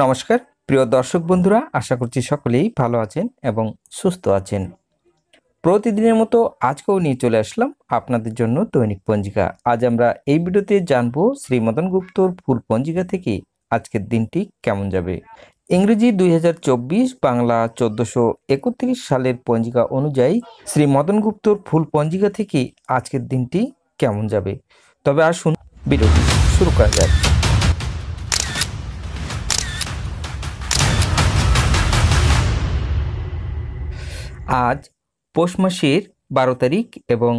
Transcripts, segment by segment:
নমস্কার প্রিয় দর্শক বন্ধুরা, আশা করছি সকলেই ভালো আছেন এবং সুস্থ আছেন। প্রতিদিনের মতো আজকেও নিয়ে চলে আসলাম আপনাদের জন্য দৈনিক পঞ্জিকা। আজ আমরা এই ভিডিওতে জানবো শ্রী মদন গুপ্তর ফুল পঞ্জিকা থেকে আজকের দিনটি কেমন যাবে। ইংরেজি 2024, বাংলা 1431 সালের পঞ্জিকা অনুযায়ী শ্রী মদন গুপ্তর ফুল পঞ্জিকা থেকে আজকের দিনটি কেমন যাবে। তবে আসুন ভিডিওটি শুরু করা যাক। আজ পৌষ মাসের 12 তারিখ এবং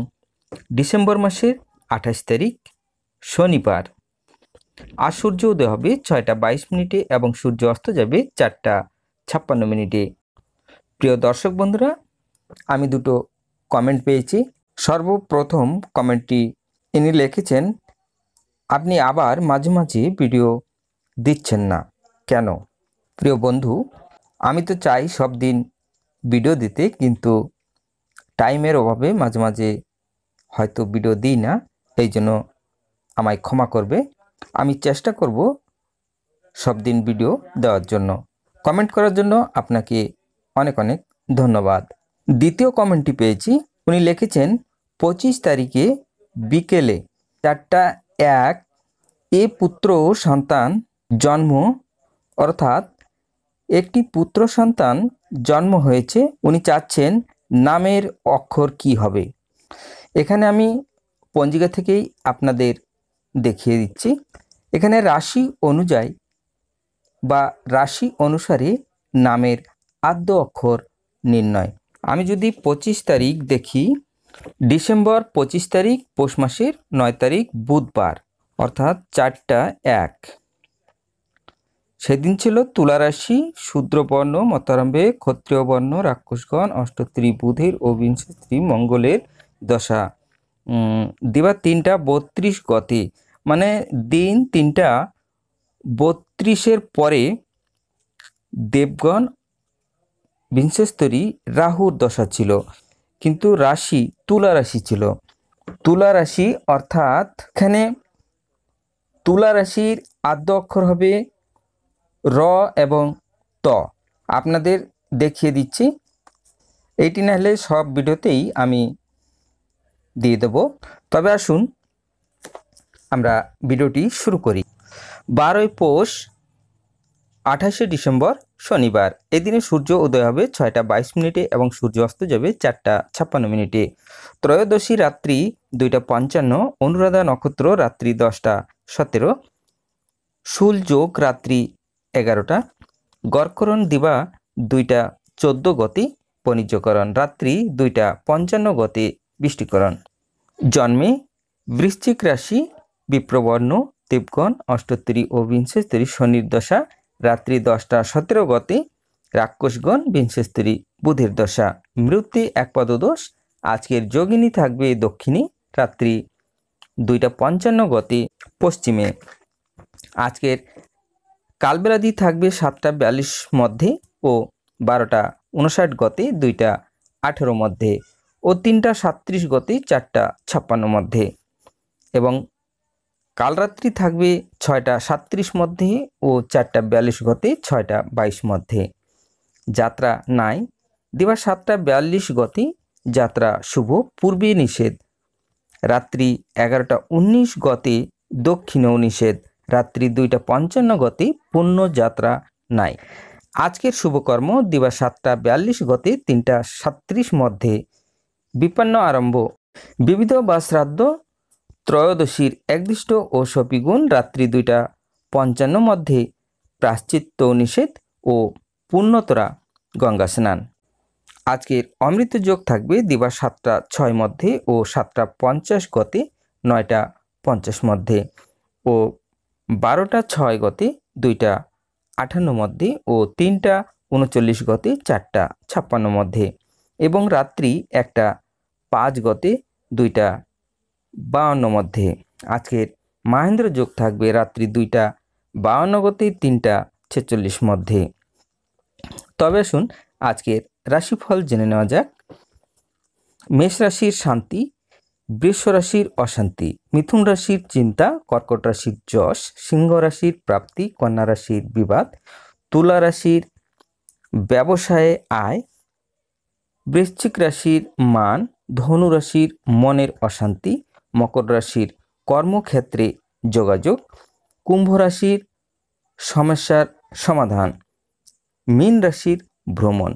ডিসেম্বর মাসের 28 তারিখ শনিবার। আজ সূর্য উদয় হবে 6টা 22 মিনিটে এবং সূর্য অস্ত যাবে 4টা 56 মিনিটে। প্রিয় দর্শক বন্ধুরা, আমি দুটো কমেন্ট পেয়েছি। সর্বপ্রথম কমেন্টটি ইনি লিখেছেন, আপনি আবার মাঝে মাঝে ভিডিও দিচ্ছেন না কেন? প্রিয় বন্ধু, আমি তো চাই সব দিন ভিডিও দিতে, কিন্তু টাইমের অভাবে মাঝে মাঝে হয়তো ভিডিও দিই না, এই জন্য আমায় ক্ষমা করবে। আমি চেষ্টা করব সব দিন ভিডিও দেওয়ার জন্য। কমেন্ট করার জন্য আপনাকে অনেক অনেক ধন্যবাদ। দ্বিতীয় কমেন্টটি পেয়েছি, উনি লিখেছেন 25 তারিখে বিকেলে 4:01 এ পুত্র সন্তান জন্ম, অর্থাৎ একটি পুত্র সন্তান জন্ম হয়েছে। উনি চাচ্ছেন নামের অক্ষর কি হবে। এখানে আমি পঞ্জিকা থেকেই আপনাদের দেখিয়ে দিচ্ছি। এখানে রাশি অনুযায়ী বা রাশি অনুসারে নামের আদ্য অক্ষর নির্ণয়। আমি যদি 25 তারিখ দেখি, ডিসেম্বর 25 তারিখ পৌষ মাসের 9 তারিখ বুধবার, অর্থাৎ 4:01। সেদিন ছিল তুলা রাশি, শূদ্রবর্ণ মতারম্ভে, ক্ষত্রিয় বর্ণ রাক্ষসগণ, অষ্টত্রী বুধের ও বিংশত্রী মঙ্গলের দশা। দিবা 3টা 32 গতে, মানে দিন 3টা 32-এর পরে দেবগণ বিংশস্তরী রাহুর দশা ছিল, কিন্তু রাশি তুলা রাশি ছিল। তুলা রাশি অর্থাৎ এখানে তুলা রাশির আদ্য অক্ষর হবে র এবং ত। আপনাদের দেখিয়ে দিচ্ছি, এইটি না হলে সব ভিডিওতেই আমি দিয়ে দেব। তবে আসুন আমরা ভিডিওটি শুরু করি। 12ই পৌষ 28শে ডিসেম্বর শনিবার। এদিনে সূর্য উদয় হবে 6টা 22 মিনিটে এবং সূর্য অস্ত যাবে 4টা 56 মিনিটে। ত্রয়োদশী রাত্রি 2টা 55, অনুরাধা নক্ষত্র রাত্রি 10টা 17, শুল যোগ রাত্রি 11টা, গড়করণ দিবা 2টা 14 গতি, বণিজ্যকরণ রাত্রি 2টা 55 গতি, বৃষ্টিকরণ। জন্মে বৃশ্চিক রাশি, বিপ্রবর্ণ দেবগণ, অষ্টত্রী ও বিংশস্তরী শনির দশা রাত্রি 10টা 17 গতে, রাক্ষসগণ বিংশস্তরী বুধের দশা। মৃত্যু একপদদোষ। আজকের যোগিনী থাকবে দক্ষিণে রাত্রি 2টা 55 গতে পশ্চিমে। আজকের কালবেলাদি থাকবে 7টা 42 মধ্যে ও 12টা 59 গতে 2টা 18 মধ্যে ও 3টা 37 গতে 4টা 56 মধ্যে, এবং কালরাত্রি থাকবে 6টা 37 মধ্যে ও 4টা 42 গতে 6টা 22 মধ্যে। যাত্রা নাই। দিবা 7টা 42 গতে যাত্রা শুভ, পূর্বে নিষেধ। রাত্রি 11টা 19 গতে দক্ষিণেও নিষেধ। রাত্রি 2টা 55 গতে পূর্ণ যাত্রা নাই। আজকের শুভকর্ম দিবা 7টা 42 গতে 3টা 37 মধ্যে বিপন্ন আরম্ভ। বিবিধ বা শ্রাদ্ধ ত্রয়োদশীর একদৃষ্ট ও সপিগুণ রাত্রি 2টা 55 মধ্যে প্রাশ্চিত্য নিষেধ ও পূর্ণতরা গঙ্গা স্নান। আজকের অমৃত যোগ থাকবে দিবা 7টা 6 মধ্যে ও 7টা 50 গতে 9টা 50 মধ্যে ও 12টা 6 গতে 2টা 58 মধ্যে ও 3টা 39 গতে 4টা 56 মধ্যে, এবং রাত্রি 1টা 5 গতে 2টা 52 মধ্যে। আজকের মহেন্দ্র যোগ থাকবে রাত্রি 2টা 52 গতে 3টা 46 মধ্যে। তবে আসুন আজকের রাশিফল জেনে নেওয়া যাক। মেষ রাশির শান্তি, বৃষ রাশির অশান্তি, মিথুন রাশির চিন্তা, কর্কট রাশির যশ, সিংহ রাশির প্রাপ্তি, কন্যা রাশির বিবাদ, তুলা রাশির ব্যবসায়ে আয়, বৃশ্চিক রাশির মান, ধনু রাশির মনের অশান্তি, মকর রাশির কর্মক্ষেত্রে যোগাযোগ, কুম্ভ রাশির সমস্যার সমাধান, মীন রাশির ভ্রমণ।